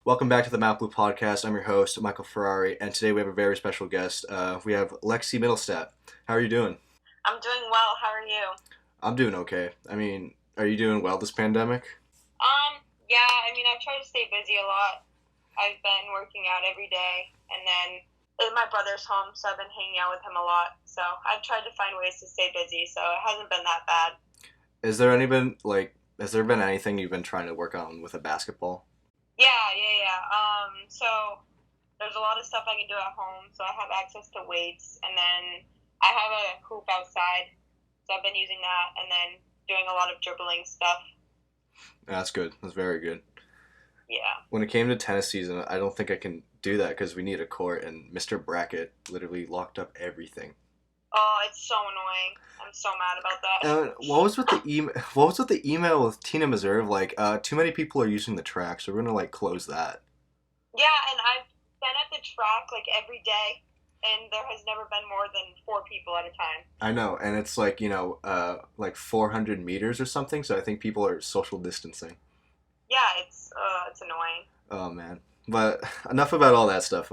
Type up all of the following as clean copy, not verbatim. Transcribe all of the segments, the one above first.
Welcome back to the Mt.Blue podcast. I'm your host, Michael Ferrari, and today we have a very special guest. We have Lexi Mittelstadt. How are you doing? I'm doing well. How are you? I'm doing okay. Are you doing well this pandemic? Yeah, I've tried to stay busy a lot. I've been working out every day, and then my brother's home, so I've been hanging out with him a lot. So I've tried to find ways to stay busy, so it hasn't been that bad. Has there been anything you've been trying to work on with a basketball? Yeah. So there's a lot of stuff I can do at home. So I have access to weights, and then I have a hoop outside, so I've been using that, and then doing a lot of dribbling stuff. That's good. That's very good. Yeah. When it came to tennis season, I don't think I can do that because we need a court, and Mr. Brackett literally locked up everything. Oh, it's so annoying. I'm so mad about that. What was with the email? What was with the email with Tina Meserve? Too many people are using the track, so we're gonna close that. Yeah, and I've been at the track every day, and there has never been more than 4 people at a time. I know, and it's 400 meters or something. So I think people are social distancing. Yeah, it's annoying. Oh man, but enough about all that stuff.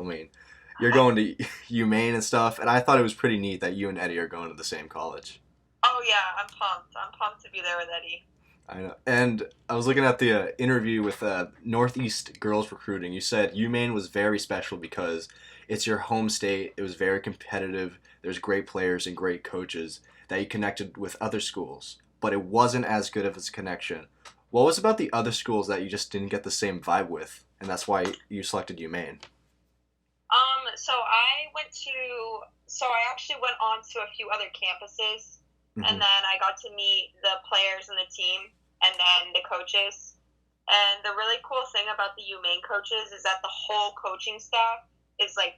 You're going to UMaine and stuff, and I thought it was pretty neat that you and Eddie are going to the same college. Oh yeah, I'm pumped. I'm pumped to be there with Eddie. I know, and I was looking at the interview with Northeast Girls Recruiting. You said UMaine was very special because it's your home state. It was very competitive. There's great players and great coaches that you connected with other schools, but it wasn't as good of a connection. What was about the other schools that you just didn't get the same vibe with, and that's why you selected UMaine? So I actually went on to a few other campuses, and Mm-hmm. then I got to meet the players and the team, and then the coaches. And the really cool thing about the UMaine coaches is that the whole coaching staff is 90%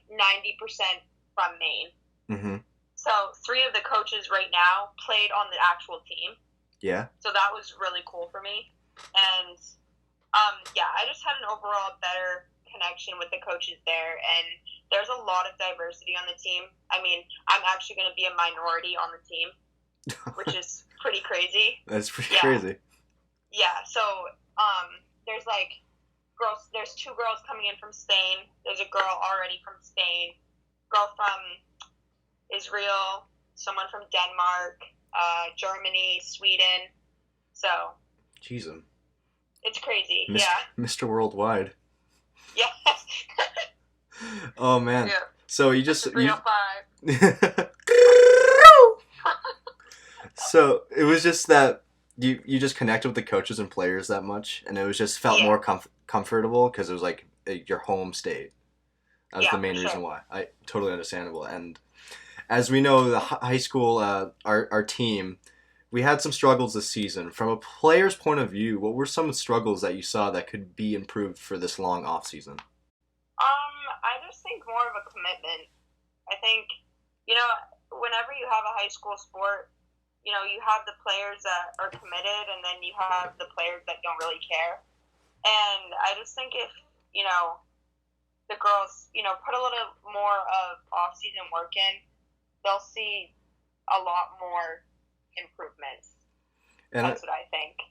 from Maine. Mm-hmm. So 3 of the coaches right now played on the actual team. Yeah. So that was really cool for me. And yeah, I just had an overall better connection with the coaches there. And there's a lot of diversity on the team. I'm actually going to be a minority on the team, which is pretty crazy. That's pretty Yeah. crazy. Yeah. So there's girls. There's 2 girls coming in from Spain. There's a girl already from Spain. Girl from Israel. Someone from Denmark. Germany. Sweden. So Jeez, it's crazy. Mr. Yeah. Mr. Worldwide. Yeah. Oh man. Yeah. So you It's just a 305. So it was just that you just connected with the coaches and players that much, and it was just felt Yeah. more comfortable because it was your home state. That was Yeah, the main for reason sure. why. I totally understandable. And as we know, the high school our team, we had some struggles this season. From a player's point of view, what were some struggles that you saw that could be improved for this long off season? I just think more of a commitment. I think, whenever you have a high school sport, you have the players that are committed, and then you have the players that don't really care. And I just think if, the girls, put a little more of off-season work in, they'll see a lot more improvements. And That's what I think.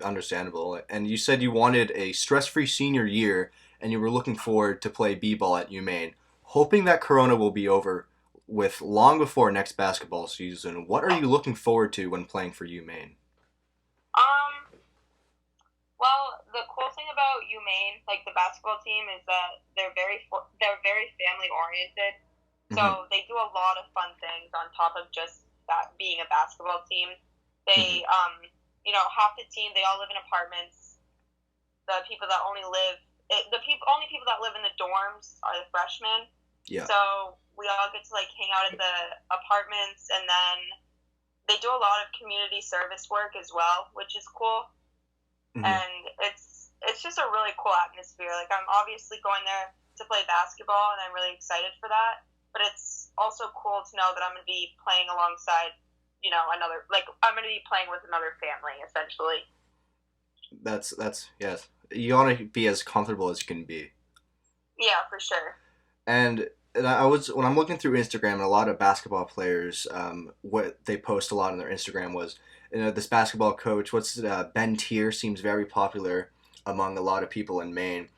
understandable. And you said you wanted a stress-free senior year, and you were looking forward to play b-ball at UMaine, hoping that Corona will be over with long before next basketball season. What are you looking forward to when playing for UMaine? Um, well, the cool thing about UMaine, the basketball team, is that they're very family oriented. Mm-hmm. So they do a lot of fun things on top of just that being a basketball team. They, half the team, they all live in apartments. The people that only live, only people that live in the dorms are the freshmen. Yeah. So we all get to hang out at the apartments, and then they do a lot of community service work as well, which is cool. Mm-hmm. And it's just a really cool atmosphere. I'm obviously going there to play basketball, and I'm really excited for that. But it's also cool to know that I'm going to be playing alongside, I'm going to be playing with another family, essentially. That's yes. You want to be as comfortable as you can be. Yeah, for sure. And I was when I'm looking through Instagram, and a lot of basketball players, what they post a lot on their Instagram was, this basketball coach, Ben Tier seems very popular among a lot of people in Maine.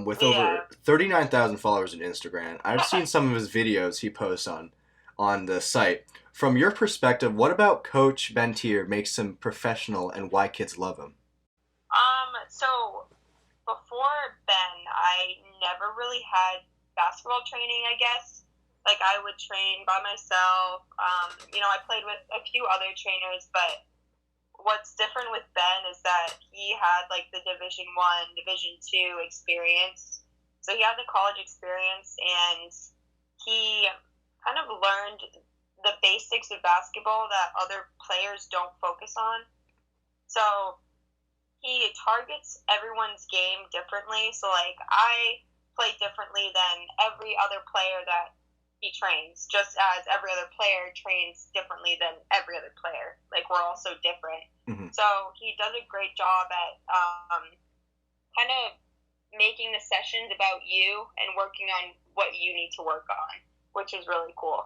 With Yeah. over 39,000 followers on Instagram, I've seen some of his videos he posts on the site. From your perspective, what about Coach Ben Tier makes him professional and why kids love him? So before Ben, I never really had basketball training, I guess. Like, I would train by myself. I played with a few other trainers, but what's different with Ben is that he had, like, the Division 1, Division 2 experience. So he had the college experience, and he kind of learned the basics of basketball that other players don't focus on. So he targets everyone's game differently. So, like, I play differently than every other player that he trains, just as every other player trains differently than every other player. Like, we're all so different. Mm-hmm. So he does a great job at kind of making the sessions about you and working on what you need to work on, which is really cool.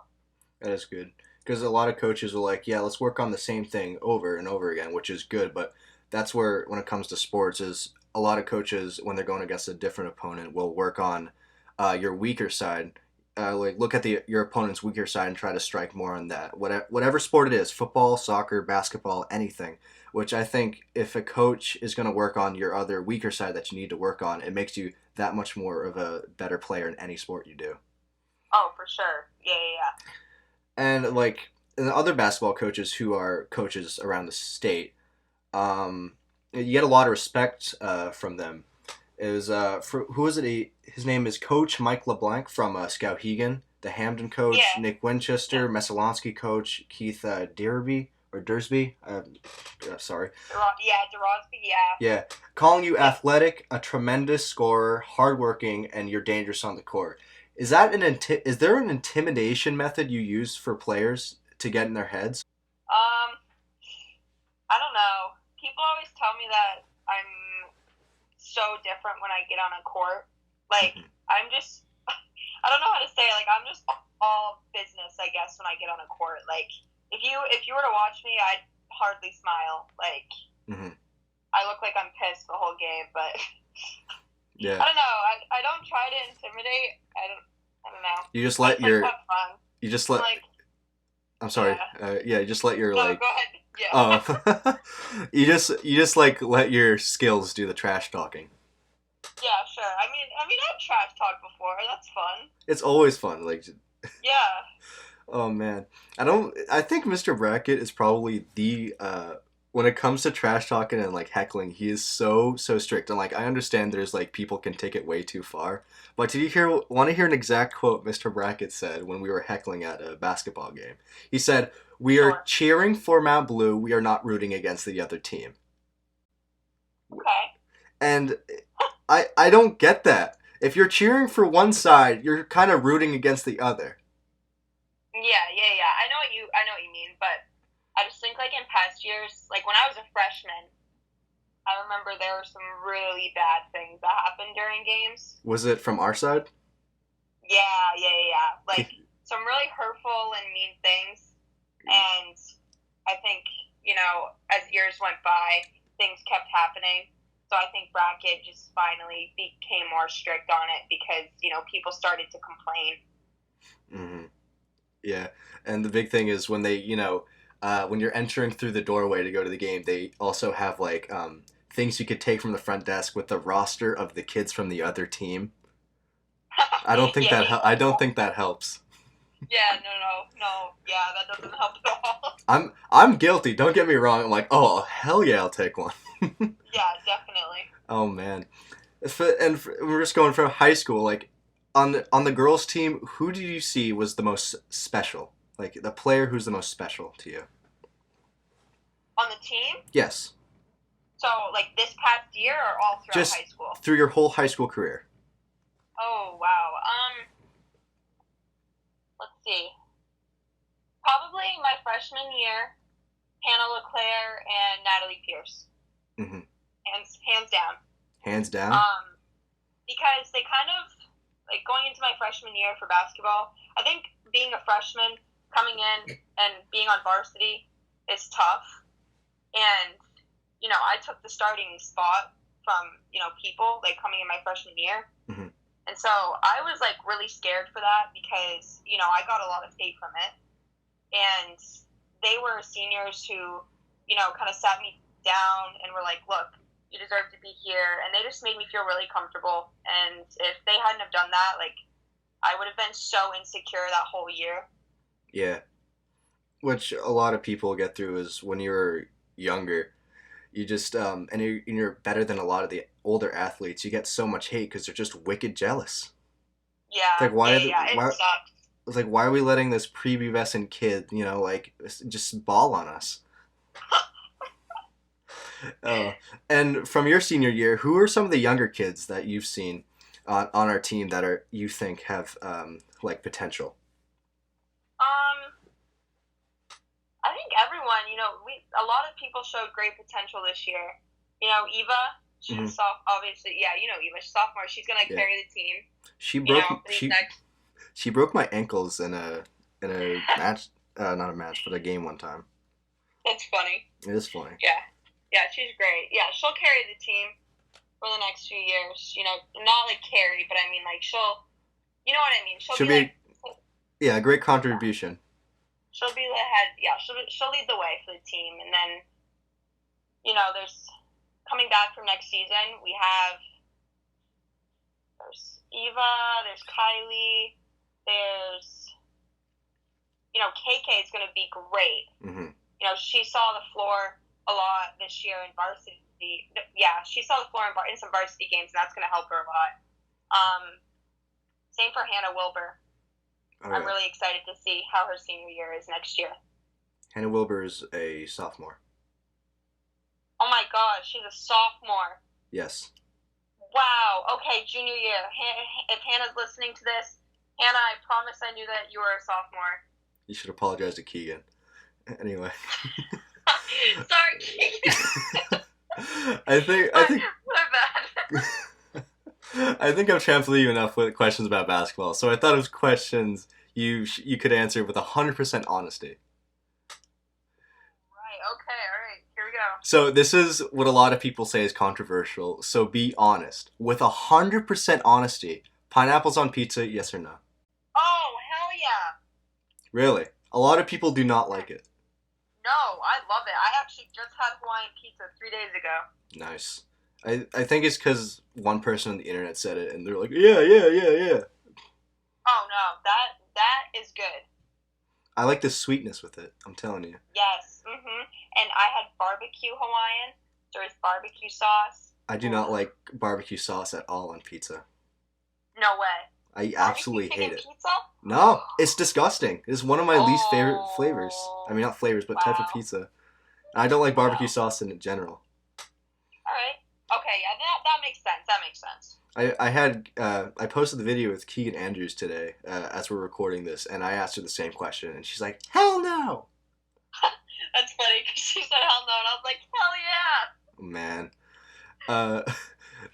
That is good. Because a lot of coaches are like, yeah, let's work on the same thing over and over again, which is good. But that's where, when it comes to sports, is a lot of coaches, when they're going against a different opponent, will work on your weaker side. Like, look at your opponent's weaker side and try to strike more on that. Whatever sport it is, football, soccer, basketball, anything. Which I think if a coach is going to work on your other weaker side that you need to work on, it makes you that much more of a better player in any sport you do. Oh, for sure. Yeah. And like the other basketball coaches who are coaches around the state, you get a lot of respect from them. It was who is it? His name is Coach Mike LeBlanc from Skowhegan, the Hamden coach, Yeah. Nick Winchester, Messalonsky coach, Keith Dersby or Dersby. Sorry. DeRosby, yeah. Yeah, calling you athletic, a tremendous scorer, hardworking, and you're dangerous on the court. Is that is there an intimidation method you use for players to get in their heads? I don't know. People always tell me that I'm so different when I get on a court. Like, I'm just, I don't know how to say it. Like, I'm just all business, I guess, when I get on a court. Like, if you were to watch me, I'd hardly smile. Like, I look like I'm pissed the whole game, but yeah. I don't know. I don't try to intimidate. I don't know. You just let your. Have fun. You just let. Like, I'm sorry. Yeah. You just let your no, go ahead. Yeah. you just like let your skills do the trash talking. Yeah, sure. I mean, I've trash talked before. That's fun. It's always fun. Like. Yeah. Oh man, I think Mr. Brackett is probably the when it comes to trash talking and like heckling, he is so strict. And like I understand there's like people can take it way too far. But did you want to hear an exact quote Mr. Brackett said when we were heckling at a basketball game? He said, "We are cheering for Mt.Blue. We are not rooting against the other team." Okay. And I don't get that. If you're cheering for one side, you're kind of rooting against the other. Yeah. I know what you mean, but I just think like in past years, like when I was a freshman, I remember there were some really bad things that happened during games. Was it from our side? Yeah. Like some really hurtful and mean things. And I think, as years went by, things kept happening. So I think Brackett just finally became more strict on it because, people started to complain. Mm-hmm. Yeah. And the big thing is when they, when you're entering through the doorway to go to the game, they also have like things you could take from the front desk with the roster of the kids from the other team. I don't think I don't think that helps. Yeah, no. Yeah, that doesn't help at all. I'm guilty. Don't get me wrong. I'm like, oh hell yeah, I'll take one. Yeah, definitely. Oh man, we're just going from high school. Like on the girls' team, who did you see was the most special? Like the player who's the most special to you? On the team? Yes. So like this past year or all throughout just high school? Through your whole high school career. Oh wow. Let's see. Probably my freshman year, Hannah LeClaire and Natalie Pierce. Mm-hmm. Hands down. Hands down? Because they kind of, like, going into my freshman year for basketball, I think being a freshman, coming in and being on varsity is tough. And, I took the starting spot. from people like coming in my freshman year. Hmm. And so I was like really scared for that because I got a lot of hate from it, and they were seniors who kind of sat me down and were like, look, you deserve to be here, and they just made me feel really comfortable. And if they hadn't have done that, like, I would have been so insecure that whole year. Yeah, which a lot of people get through is when you're younger, you just and you're better than a lot of the older athletes. You get so much hate because they're just wicked jealous. It's like Yeah, why yeah, are the, yeah. It why sucks. it's like why are we letting this prepubescent kid like just ball on us? Oh, and from your senior year, who are some of the younger kids that you've seen on our team that are you think have like potential? Um, I think everyone, a lot of people showed great potential this year. Eva, she's a Hmm. obviously, yeah, Eva, she's sophomore. She's gonna Yeah, carry the team. she broke For these she next. she broke my ankles in a match, not a match, but a game one time. That's funny. It is funny. Yeah, yeah, she's great. Yeah, she'll carry the team for the next few years. Not like carry, but I mean like you know what I mean. She'll She'll be like, be yeah, a great yeah, contribution. she'll be the head. Yeah, she'll lead the way for the team, and then there's coming back from next season. There's Eva, there's Kylie, there's KK is going to be great. Hmm. She saw the floor a lot this year in varsity. Yeah, she saw the floor in some varsity games, and that's going to help her a lot. Same for Hannah Wilbur. Oh I'm yeah, really excited to see how her senior year is next year. Hannah Wilbur is a sophomore. Oh my gosh, she's a sophomore. Yes. Wow. Okay, junior year. If Hannah's listening to this, Hannah, I promise I knew that you were a sophomore. You should apologize to Keegan. Anyway. Sorry, Keegan. I think I think My bad. I think I've trampled you enough with questions about basketball, so I thought it was questions you could answer with 100% honesty. Right. Okay. All right. Here we go. So this is what a lot of people say is controversial. So be honest. With 100% honesty, pineapples on pizza, yes or no? Oh, hell yeah. Really? A lot of people do not like it. No, I love it. I actually just had Hawaiian pizza 3 days ago. Nice. I think it's because one person on the internet said it, and they're like, yeah, yeah, yeah, yeah. Oh no, that is good. I like the sweetness with it. I'm telling you. Yes. And I had barbecue Hawaiian. There was barbecue sauce. I do not like barbecue sauce at all on pizza. No way. I Barbecue absolutely hate chicken it. pizza? No, it's disgusting. It's one of my least favorite flavors. Oh, I mean, not flavors, but type of wow. pizza. I don't like barbecue Wow. sauce in general. All right. Okay, yeah, that makes sense. That makes sense. I posted the video with Keegan Andrews today as we're recording this, and I asked her the same question, and she's like, "Hell no!" That's funny because she said hell no, and I was like, hell yeah. Man, uh,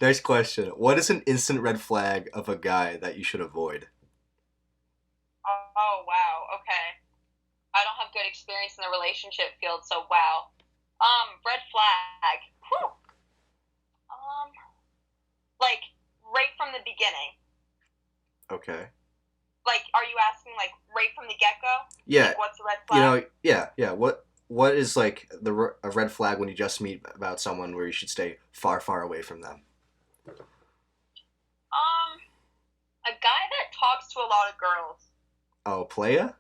nice question. What is an instant red flag of a guy that you should avoid? Oh wow. Okay. I don't have good experience in the relationship field, so wow. Red flag. Whew. Like right from the beginning. Okay. Like, are you asking like right from the get go? Yeah. Like, what's a red flag? Yeah. What is like a red flag when you just meet about someone where you should stay far, far away from them? A guy that talks to a lot of girls. Oh, playa?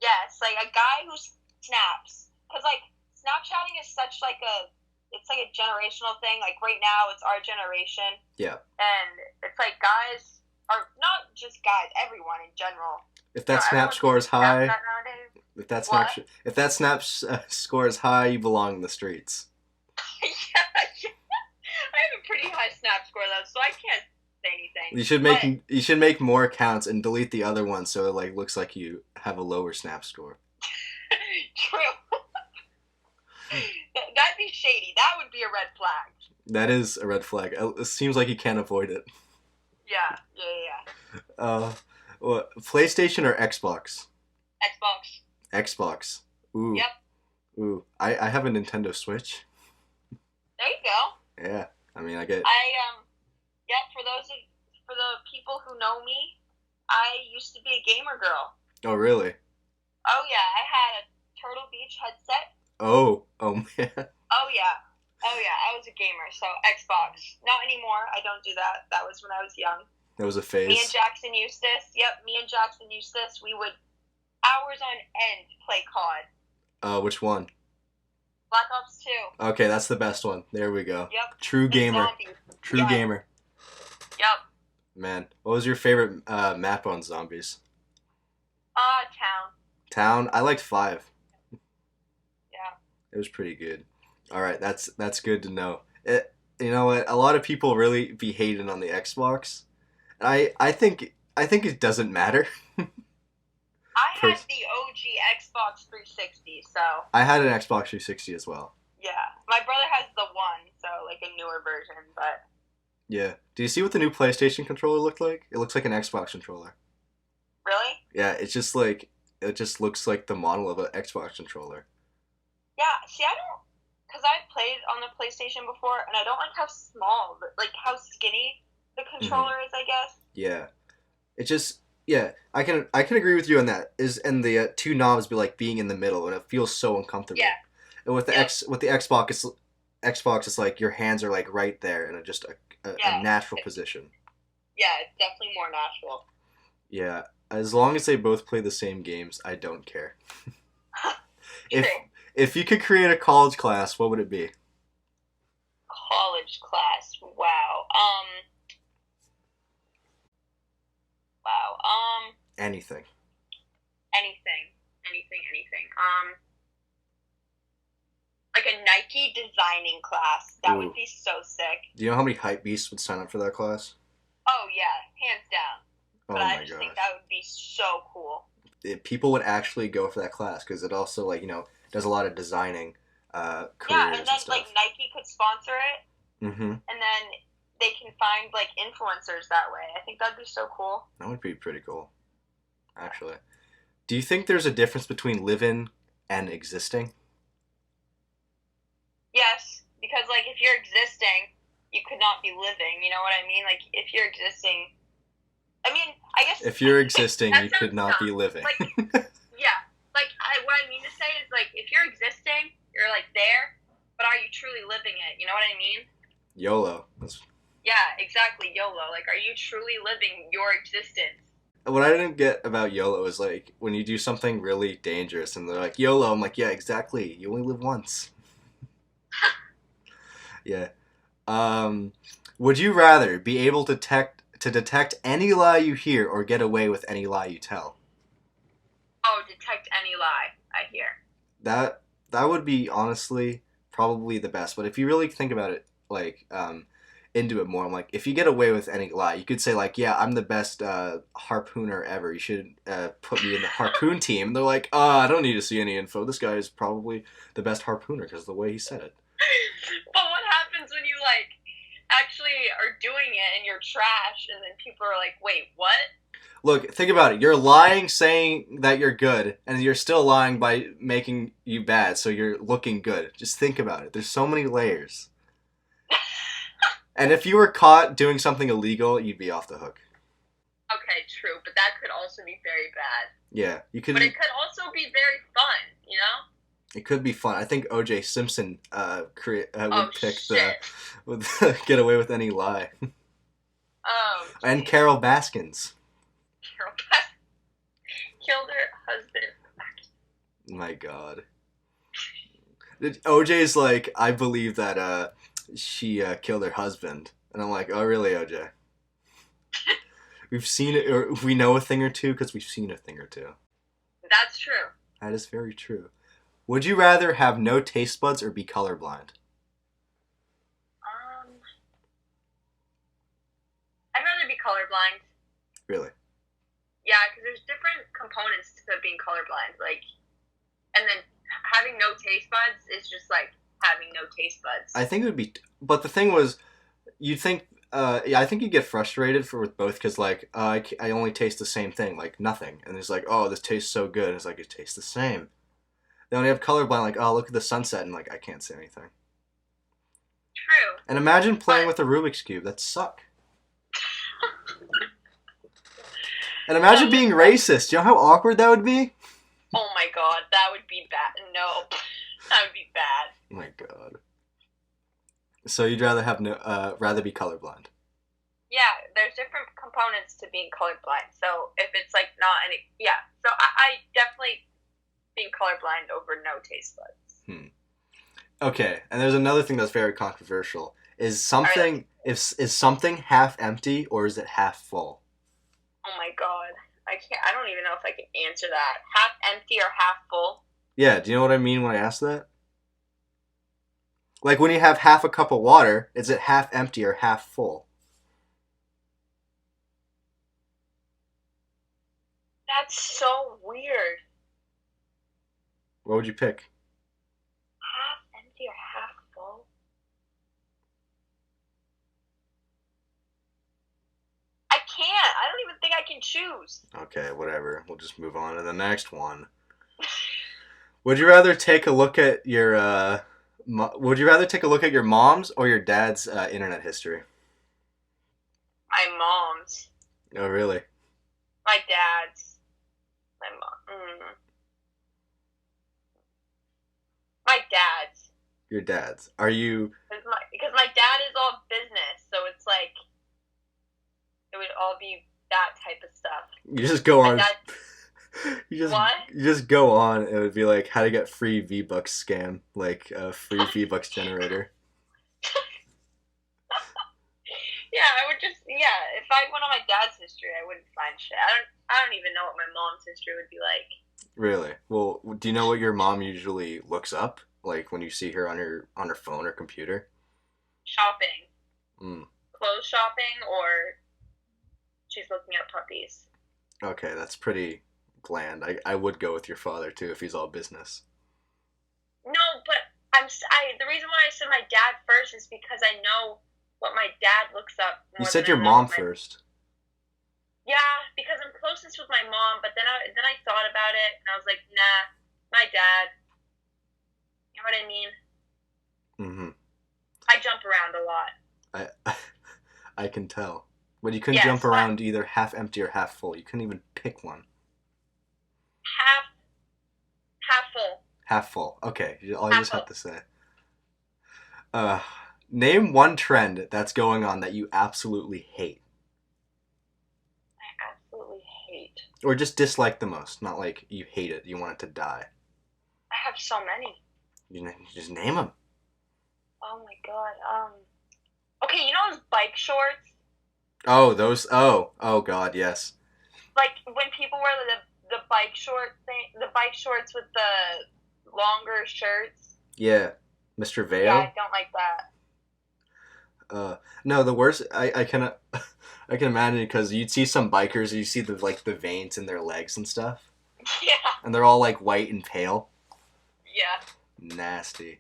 Yes, like a guy who snaps. Cause like Snapchatting is it's like a generational thing. Like right now, it's our generation, Yeah. and it's like guys are not just guys, everyone in general. If that snap Everyone's score is using high, Snapchat nowadays. If that snap score is high, you belong in the streets. Yeah. I have a pretty high snap score though, so I can't say anything. You should make more accounts and delete the other one so it like looks like you have a lower snap score. True. That'd be shady. That would be a red flag. That is a red flag. It seems like you can't avoid it. Yeah. What, PlayStation or Xbox? Xbox. Xbox. Ooh. Yep. Ooh. I have a Nintendo Switch. There you go. Yeah. I mean, I get. Yeah, for the people who know me, I used to be a gamer girl. Oh, really? Oh yeah, I had a Turtle Beach headset. Oh man. Oh yeah. Oh yeah, I was a gamer. So Xbox. Not anymore. I don't do that. That was when I was young. That was a Me and phase. Jackson Eustace. Yep, me and Jackson Eustace. We would hours on end play COD. Which one? Black Ops 2. Okay, that's the best one. There we go. Yep. True And gamer. zombies. True Yeah. gamer. Yep. Man, what was your favorite map on zombies? Town. Town. I liked 5. Yeah. It was pretty good. All right, that's good to know. You know what? A lot of people really be hating on the Xbox. I think it doesn't matter. I had the OG Xbox 360, so I had an Xbox 360 as well. yeah. My brother has the one, so like a newer version, but Yeah. Do you see what the new PlayStation controller looked like? It looks like an Xbox controller. really? Yeah, it just looks like the model of an Xbox controller. Yeah, see, I don't, because I've played on the PlayStation before, and I don't like how small, like how skinny the controller is, I guess. Yeah. It just yeah, I can agree with you on that. And the two knobs be like being in the middle and it feels so uncomfortable. Yeah. And with the Yep. with the Xbox it's like your hands are like right there in just a natural position. Yeah, it's definitely more natural. Yeah. As long as they both play the same games, I don't care. if True. if you could create a college class, what would it be? College class. Wow. Wow. Anything. Anything. Like a Nike designing class. That Ooh. would be so sick. Do you know how many hype beasts would sign up for that class? Oh yeah, hands down. Oh But I my just gosh. think that would be so cool. People would actually go for that class because it also does a lot of designing careers Yeah, and then and stuff. like Nike could sponsor it, Mm-hmm. and then they can find like influencers that way. I think that'd be so cool. That would be pretty cool, actually. Do you think there's a difference between living and existing? Yes, because like if you're existing, you could not be living. You know what I mean? Like if you're existing, I mean, I guess If you're existing, that you could sounds not dumb. be living. Like, yeah, like what I mean to say is like if you're existing, you're like there, but are you truly living it? You know what I mean? YOLO. Yeah, exactly. YOLO. Like, are you truly living your existence? What I didn't get about YOLO is like when you do something really dangerous and they're like YOLO. I'm like, yeah, exactly. You only live once. Yeah. Would you rather be able to detect any lie you hear or get away with any lie you tell? Oh, detect any lie I hear. That would be honestly probably the best. But if you really think about it, like into it more, I'm like, if you get away with any lie, you could say like, yeah, I'm the best harpooner ever. You should put me in the harpoon team. And they're like, I don't need to see any info. This guy is probably the best harpooner because of the way he said it. But what happens when you like actually are doing it and you're trash, and then people are like, wait, what? Look, think about it. You're lying saying that you're good, and you're still lying by making you bad, so you're looking good. Just think about it. There's so many layers. And if you were caught doing something illegal, you'd be off the hook. Okay, true, but that could also be very bad. Yeah, you could. But it could also be very fun, you know? It could be fun. I think O.J. Simpson would pick shit. would get away with any lie. Oh. And Carol Baskins. Carol Baskin killed her husband. My God. OJ's like, I believe that she killed her husband, and I'm like, oh really, OJ? We've seen it, or we know a thing or two because we've seen a thing or two. That's true. That is very true. Would you rather have no taste buds or be colorblind? I'd rather be colorblind. Really? Yeah, because there's different components to being colorblind. Like, and then having no taste buds is just like having no taste buds. I think it would be, but the thing was, you'd think, yeah, I think you'd get frustrated with both because like I only taste the same thing, like nothing, and it's like, oh, this tastes so good, and it's like it tastes the same. Then when you have colorblind, like, oh, look at the sunset, and like I can't say anything. true. And imagine playing But with a Rubik's Cube. That'd suck. And imagine that being would racist. You know how awkward that would be? oh my god, that would be bad. No, that would be bad. Oh my god. So you'd rather have no, rather be colorblind. Yeah, there's different components to being colorblind. So if it's like not any, yeah. So I definitely being colorblind over no taste buds. Okay, and there's another thing that's very controversial. Is All right, something is something half empty or is it half full? oh my god, I can't. I don't even know if I can answer that. Half empty or half full? Yeah, do you know what I mean when I ask that? Like when you have half a cup of water, is it half empty or half full? That's so weird. What would you pick? Half empty or half full? I can't. I don't even think I can choose. Okay, whatever. We'll just move on to the next one. Would you rather take a look at your would you rather take a look at your mom's or your dad's internet history? My mom's. Oh, really? My dad's. My mom. My dad's. Your dad's. Are you Because my dad is all business, so it's like it would all be that type of stuff. you just go My on dad. What? you just go on it would be like how to get free V-Bucks scam, like a free V-Bucks generator. Yeah, I would just if I went on my dad's history, I wouldn't find shit. I don't even know what my mom's history would be like. Really? Well, do you know what your mom usually looks up? Like when you see her on her phone or computer? Shopping. Mm. Clothes shopping, or she's looking at puppies. Okay, that's pretty bland. I would go with your father too if he's all business. No, but the reason why I said my dad first is because I know what my dad looks up You more said than your I know mom what my, first. Yeah, because I'm closest with my mom, but then I thought about it and I was like, nah, my dad. You know what I mean? Mm-hmm. I jump around a lot. I I can tell. But you couldn't Yes, jump around either half empty or half full. You couldn't even pick one. Half full. Half full. Okay, all you Half just full. have to say. Uh, Name one trend that's going on that you absolutely hate. I absolutely hate. Or just dislike the most. Not like you hate it, you want it to die. I have so many. You just name them. Oh my god. Okay, you know those bike shorts? Oh, those. Oh God, yes. Like when people wear the bike short thing, the bike shorts with the longer shirts. Yeah, Mr. Vale. Yeah, I don't like that. No, the worst. I can I can imagine because you'd see some bikers, and you see the veins in their legs and stuff, Yeah. and they're all like white and pale. Yeah. Nasty.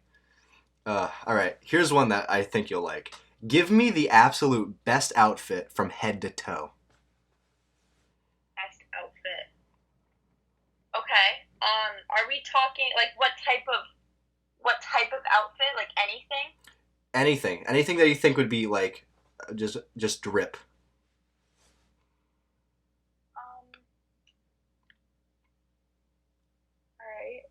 All right. Here's one that I think you'll like. Give me the absolute best outfit from head to toe. Best outfit. Okay. Are we talking like what type of outfit? Like anything? Anything that you think would be like, just drip. All right.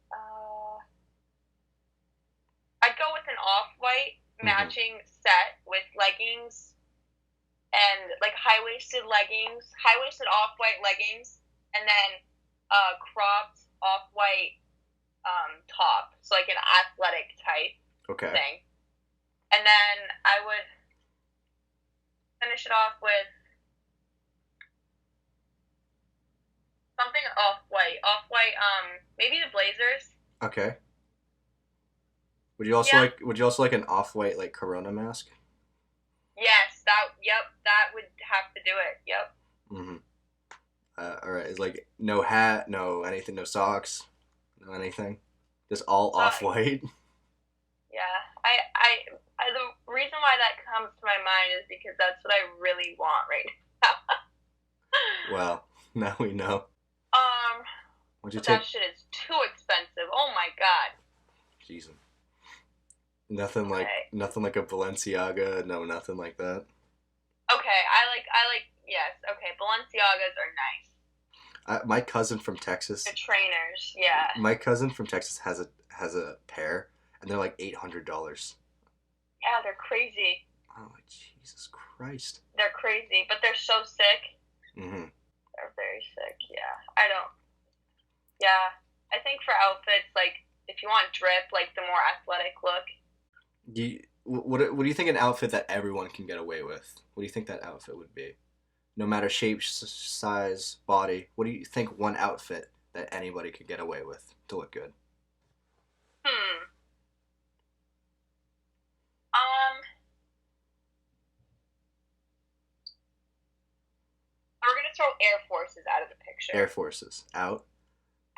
I'd go with an off-white matching set with leggings and like high-waisted off-white leggings, and then a cropped off-white top, so like an athletic type Okay. thing. And then I would finish it off with something off-white, maybe the Blazers. Okay. Would you also Yeah. like an off-white like Corona mask? Yes, that would have to do it. Yep. Mm-hmm. All right. It's like no hat, no anything, no socks, no anything. Just all off-white. Yeah. I the reason why that comes to my mind is because that's what I really want right now. Well, now we know. What'd you But take? that shit is too expensive. Oh my god. Jesus. Okay. nothing like a Balenciaga. No, nothing like that. Okay, yes. Okay, Balenciagas are nice. My cousin from The Texas, trainers, yeah. has a pair, and they're like $800. Yeah, they're crazy. Oh, like Jesus Christ. They're crazy, but they're so sick. Mm-hmm. They're very sick, yeah. I don't, yeah. I think for outfits, like, if you want drip, like, the more athletic look, What do you think an outfit that everyone can get away with? What do you think that outfit would be? No matter shape, size, body. What do you think one outfit that anybody could get away with to look good? hmm. Um, we're gonna throw Air Forces out of the Air picture. Forces out.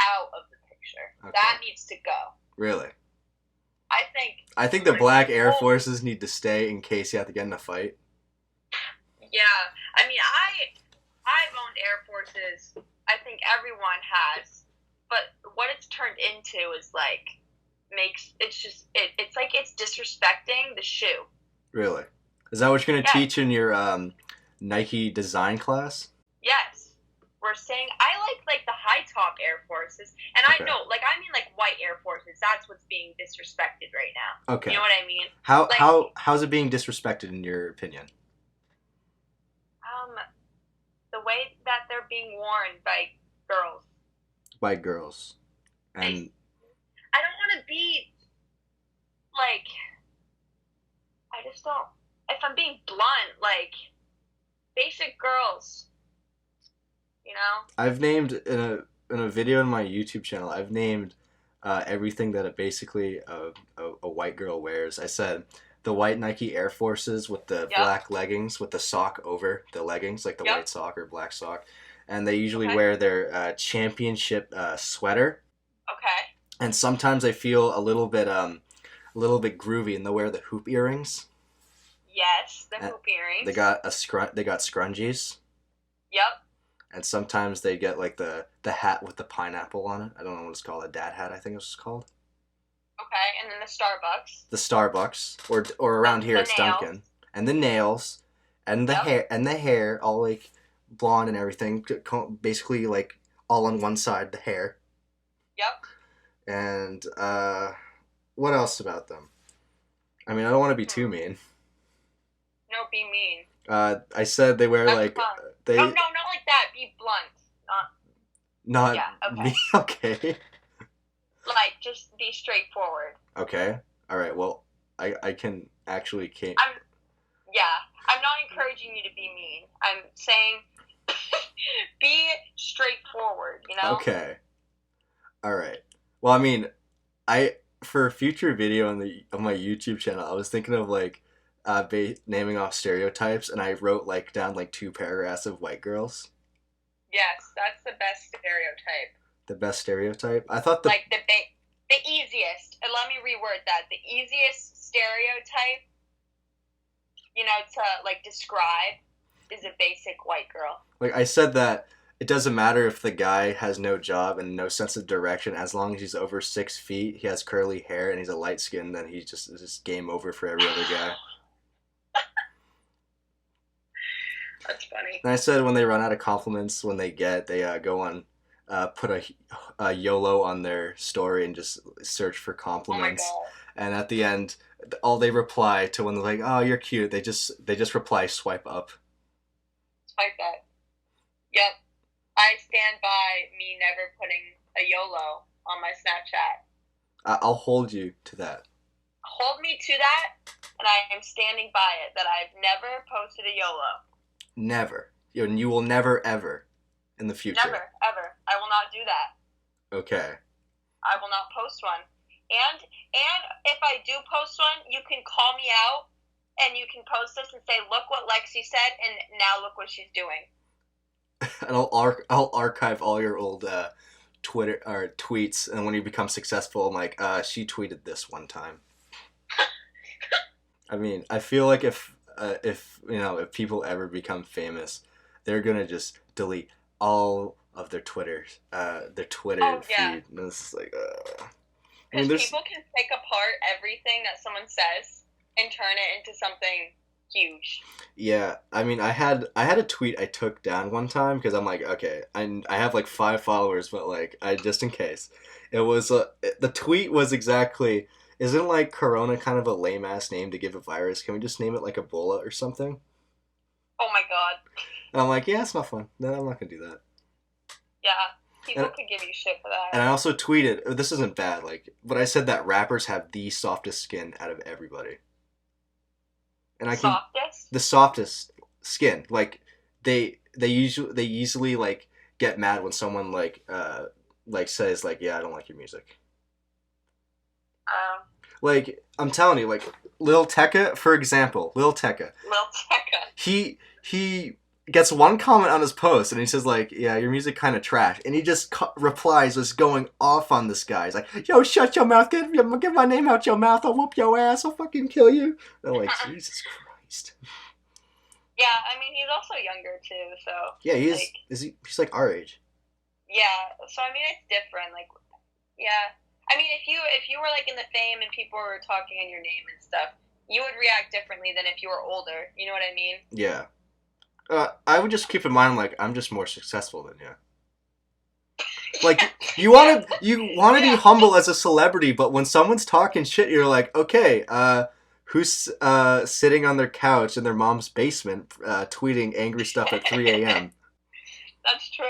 Out of the picture. Okay. That needs to go. Really? I think, I think the I mean, black Air well, Forces need to stay in case you have to get in a fight. yeah. I mean, I've owned Air Forces. I think everyone has, but what it's turned into is like makes it's just it's like it's disrespecting the shoe. Really? Is that what you're gonna Yes, teach in your Nike design class? yes. We're saying I like the high top Air Forces, and I Okay. know like I mean like white Air Forces. That's what's being disrespected right now. Okay. You know what I mean? How Like how how's it being disrespected in your opinion? um the way that they're being worn by girls. By girls. They, And I don't want to be like I just don't. If I'm being blunt, like basic girls, you know. I've named in a video on my YouTube channel. I've named everything that a white girl wears. I said the white Nike Air Forces with the Yep. black leggings with the sock over the leggings, like the Yep. white sock or black sock, and they usually Okay. wear their championship sweater. Okay. And sometimes I feel a little bit groovy, and they'll wear the hoop earrings. Yes, the And hoop earrings. they got scrunchies. Yep. And sometimes they get like the hat with the pineapple on it. I don't know what it's called. A dad hat, I think it's called. Okay, and then the Starbucks. The Starbucks, or around here The it's nails. Dunkin', and the nails, and Yep. the hair, all like blonde and everything, basically like all on one side, the hair. Yep. And what else about them? I mean, I don't want to be too Hmm. mean. No, be mean. I said they wear That's like fun. they No, not like that. Be blunt. not Yeah. Okay. me. Okay. Like just be straightforward. Okay. All right. Well, I can actually can't. Yeah. I'm not encouraging you to be mean. I'm saying be straightforward. You know. Okay. All right. Well, I mean, I for a future video on my YouTube channel, I was thinking of like naming off stereotypes, and I wrote like down like 2 paragraphs of white girls. Yes, that's the best stereotype. The best stereotype. I thought Like the easiest. And let me reword that. The easiest stereotype, you know, to like describe is a basic white girl. like I said that it doesn't matter if the guy has no job and no sense of direction, as long as he's over 6 feet, he has curly hair, and he's a light skin, then he's just game over for every other guy. That's funny. And I said when they run out of compliments, when they go on, put a YOLO on their story and just search for Oh my compliments. god. And at the end, all they reply to when they're like, "Oh, you're cute," they just reply, "Swipe up." Like that. Yep. I stand by me never putting a YOLO on my Snapchat. I'll hold you to that. Hold me to that, and I am standing by it that I've never posted a YOLO. Never. And you will never ever in the future. Never, ever. I will not do that. Okay. I will not post one. And if I do post one, you can call me out and you can post this and say, "Look what Lexi said, and now look what she's doing." And I'll archive all your old Twitter or tweets, and when you become successful, I'm like, she tweeted this one time. I mean, I feel like if if people ever become famous, they're gonna just delete all of their Twitter Oh, yeah. feed, and it's like, I mean, Because there's people can pick apart everything that someone says and turn it into something huge. yeah. I mean, I had a tweet I took down one time because I'm like, okay, I have like 5 followers, but like I just in case. It was the tweet was exactly. Isn't like Corona kind of a lame ass name to give a virus? Can we just name it like Ebola or something? Oh my god. And I'm like, yeah, it's not fun. No, I'm not gonna do that. Yeah. People And could give you shit for and that. I also tweeted, this isn't bad, like, but I said that rappers have the softest skin out of everybody, and I can Softest? the softest skin. Like they easily like get mad when someone like says like, yeah, I don't like your music. Um, Like I'm telling you, like Lil Tecca, for example, Lil Tecca, Lil Tecca. he gets one comment on his post and he says like, yeah, your music kind of trash, and he just replies just going off on this guy. He's like, yo, shut your mouth, get my name out your mouth, I'll whoop your ass, I'll fucking kill you. And I'm like, Jesus Christ. Yeah, I mean, he's also younger too, so Yeah, he is. like, He's like our age. yeah. So I mean, it's different. Like, yeah. I mean, if you were like in the fame and people were talking in your name and stuff, you would react differently than if you were older. You know what I mean? Yeah. I would just keep in mind like I'm just more successful than you. Like you want to be Yeah. humble as a celebrity, but when someone's talking shit, you're like, okay, who's sitting on their couch in their mom's basement, tweeting angry stuff at 3 a.m. That's true.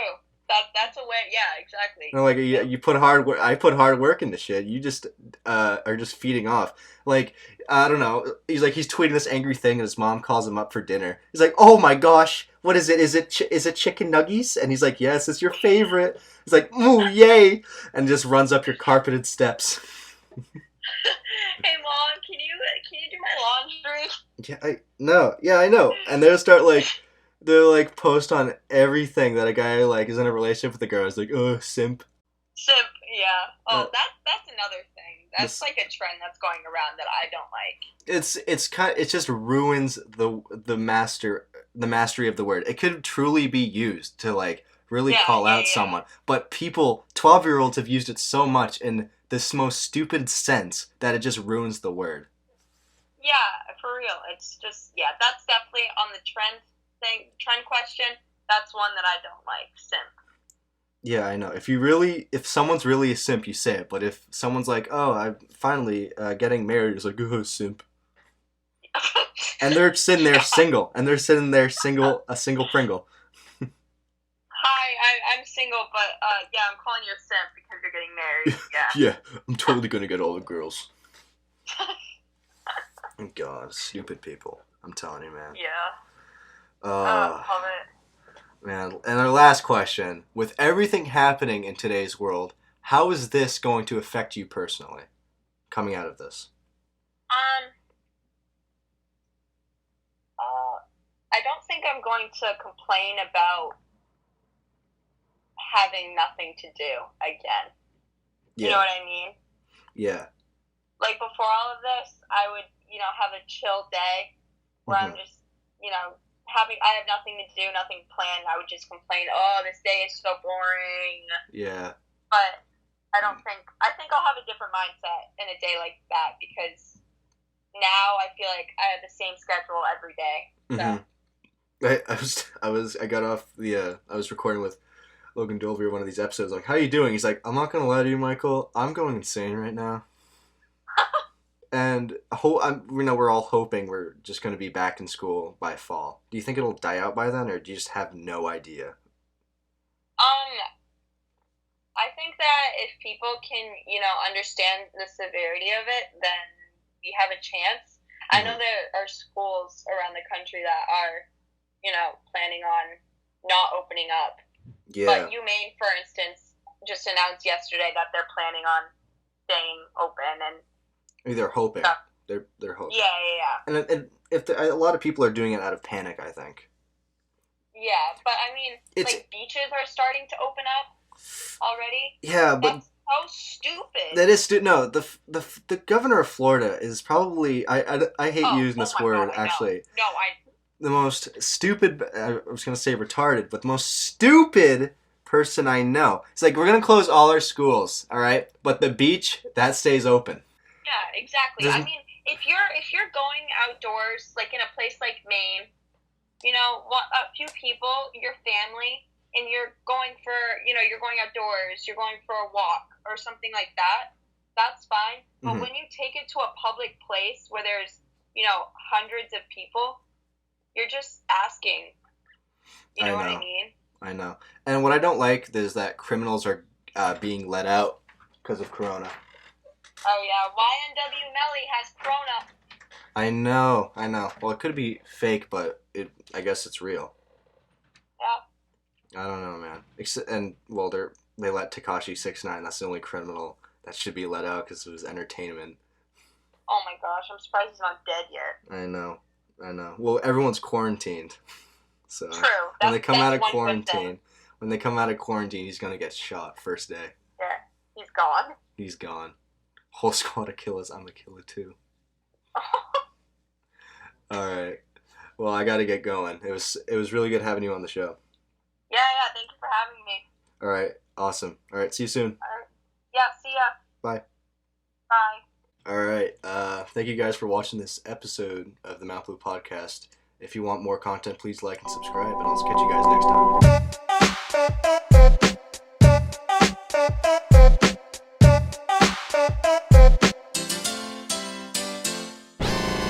That's a way. Yeah, exactly. And like you put hard work, I put hard work into shit. You just are just feeding off. Like I don't know. He's tweeting this angry thing, and his mom calls him up for dinner. He's like, "Oh my gosh, what is it? Is it chicken nuggies?" And he's like, "Yes, it's your favorite." He's like, "Ooh, yay!" And just runs up your carpeted steps. Hey mom, can you do my laundry? Yeah, I know. And they'll like post on everything that a guy like is in a relationship with a girl. It's like, oh, simp. Simp. Yeah. Uh, Oh, that's another thing. That's this like a trend that's going around that I don't like. it just ruins the mastery of the word. It could truly be used to like really Yeah, call yeah, out yeah. someone, but people 12-year-olds have used it so much in this most stupid sense that it just ruins the word. Yeah, for real. It's just yeah, that's definitely on the trend question. That's one that I don't like. Simp. Yeah, I know. If someone's really a simp, you say it. But if someone's like, "Oh, I'm finally getting married," it's like, "Oh, simp," and they're sitting there single, and they're sitting there single, a single Pringle. Hi, I'm single, but yeah, I'm calling you a simp because you're getting married. Yeah. Yeah, I'm totally gonna get all the girls. God, stupid people. I'm telling you, man. Yeah. Uh, Love it. man. And our last question: with everything happening in today's world, how is this going to affect you personally, coming out of this? Um. I don't think I'm going to complain about having nothing to do again. You know Yeah, what I mean? yeah. Like before all of this, I would, have a chill day where Hmm. I'm just, I have nothing to do, nothing planned. I would just complain, oh, this day is so boring. Yeah. But I think I'll have a different mindset in a day like that because now I feel like I have the same schedule every day. So, Hmm. I got off I was recording with Logan Dolby one of these episodes. Like, how you doing? He's like, I'm not gonna lie to you, Michael. I'm going insane right now. And we're all hoping we're just gonna be back in school by fall. Do you think it'll die out by then, or do you just have no idea? um, I think that if people can, understand the severity of it, then we have a chance. I know Hmm. there are schools around the country that are, planning on not opening up. Yeah, But UMaine, for instance, just announced yesterday that they're planning on staying open and I mean, they're hoping. stuff. They're hoping. Yeah, yeah, yeah. And if a lot of people are doing it out of panic, I think Yeah, but I mean, it's like beaches are starting to open up already. yeah, but That's so stupid. that is no the governor of Florida is probably I hate Oh, using oh this my word god, I know. actually. No, I The most stupid I was gonna say retarded, but the most stupid person I know. It's like, we're going to close all our schools, all right? But the beach, that stays open. Yeah, exactly. I mean, if you're going outdoors, like in a place like Maine, a few people, your family, and you're going you're going outdoors, you're going for a walk or something like that, that's fine. But when you take it to a public place where there's, hundreds of people, you're just asking. You know what I mean? I know. And what I don't like is that criminals are being let out because of Corona. Oh, yeah. YNW Melly has Corona. I know. Well, it could be fake, but I guess it's real. Yeah. I don't know, man. They let Tekashi 6ix9ine. That's the only criminal that should be let out because it was entertainment. Oh my gosh, I'm surprised he's not dead yet. I know. Well, everyone's quarantined, so true. When they come out of quarantine, he's gonna get shot first day. Yeah, he's gone. He's gone. Whole squad of killers. I'm a killer too. All right. Well, I gotta get going. It was really good having you on the show. Yeah. Thank you for having me. All right. Awesome. All right. See you soon. All right. Yeah. See ya. Bye. Bye. All right. Thank you guys for watching this episode of the Mt.Blue podcast. If you want more content, please like and subscribe, and I'll catch you guys next time.